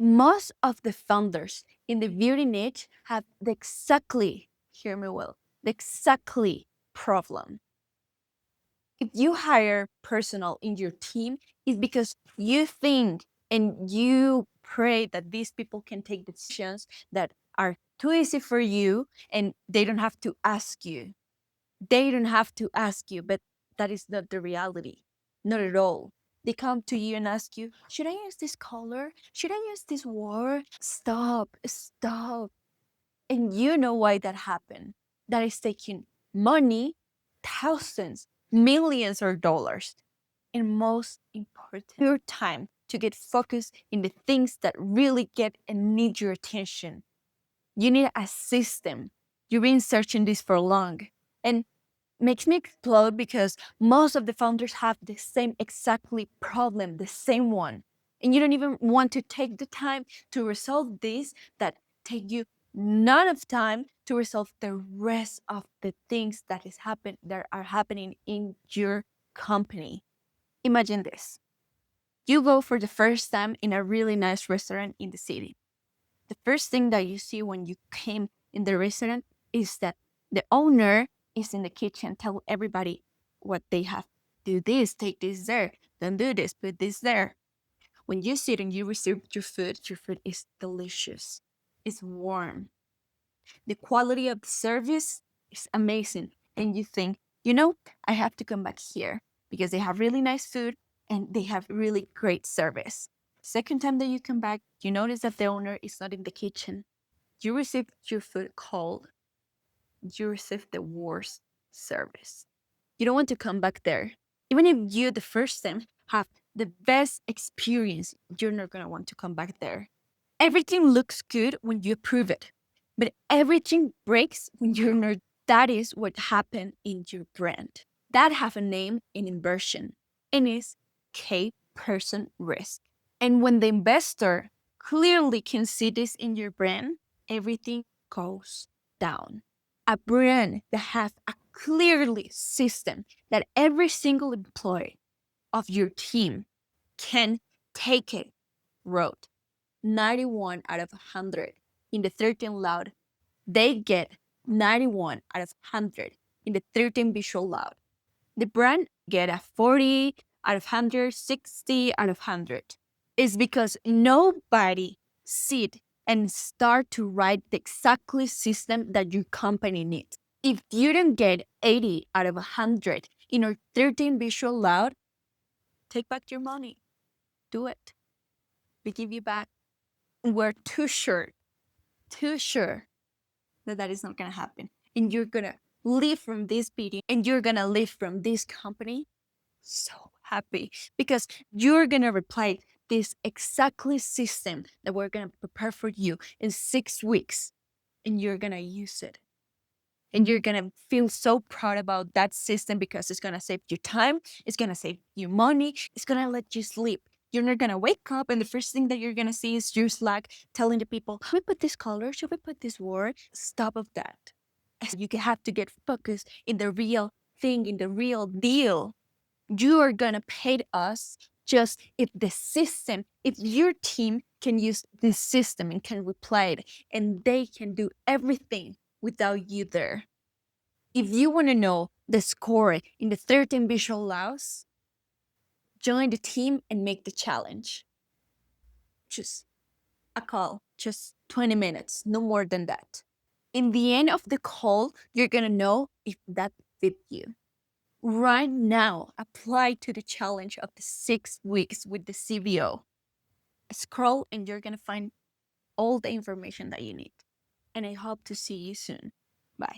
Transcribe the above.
most of the founders in the beauty niche have the exactly, hear me well, the exactly problem. If you hire personnel in your team, it's because you think and you pray that these people can take decisions that are too easy for you and they don't have to ask you. They don't have to ask you, but that is not the reality. Not at all. They come to you and ask you, should I use this color? Should I use this word? Stop, stop. And you know why that happened. That is taking money, thousands, millions of dollars, and most important, your time to get focused in the things that really get and need your attention. You need a system. You've been searching this for long. And makes me explode because most of the founders have the same exactly problem, the same one. And you don't even want to take the time to resolve this that take you none of time to resolve the rest of the things that are happening in your company. Imagine this. You go for the first time in a really nice restaurant in the city. The first thing that you see when you came in the restaurant is that the owner is in the kitchen, tell everybody what they have. Do this, take this there, don't do this, put this there. When you sit and you receive your food is delicious. It's warm. The quality of the service is amazing. And you think, I have to come back here because they have really nice food and they have really great service. Second time that you come back, you notice that the owner is not in the kitchen. You receive your food cold. You receive the worst service. You don't want to come back there. Even if you, the first time, have the best experience, you're not going to want to come back there. Everything looks good when you approve it, but everything breaks when you're not. That is what happened in your brand. That have a name in inversion, and is K person risk. And when the investor clearly can see this in your brand, everything goes down. A brand that has a clearly system that every single employee of your team can take it, Rhode. 91 out of 100 in the 13 loud. They get 91 out of 100 in the 13 visual loud. The brand get a 40 out of 100, 60 out of 100. It's because nobody sit and start to write the exactly system that your company needs. If you don't get 80 out of 100 in our 13 visual loud, take back your money. Do it. We give you back. We're too sure that that is not going to happen. And you're going to leave from this meeting and you're going to leave from this company so happy because you're going to reply this exactly system that we're going to prepare for you in 6 weeks and you're going to use it. And you're going to feel so proud about that system because it's going to save you time. It's going to save you money. It's going to let you sleep. You're not going to wake up and the first thing that you're going to see is your Slack telling the people, should we put this color? Should we put this word? Stop of that. You have to get focused in the real thing, in the real deal. You are going to pay us just if the system, if your team can use this system and can reply it and they can do everything without you there. If you want to know the score in the 13 visual laws, join the team and make the challenge. Just a call, just 20 minutes, no more than that. In the end of the call, you're going to know if that fit you. Right now, apply to the challenge of the 6 weeks with the CBO. Scroll and you're going to find all the information that you need. And I hope to see you soon.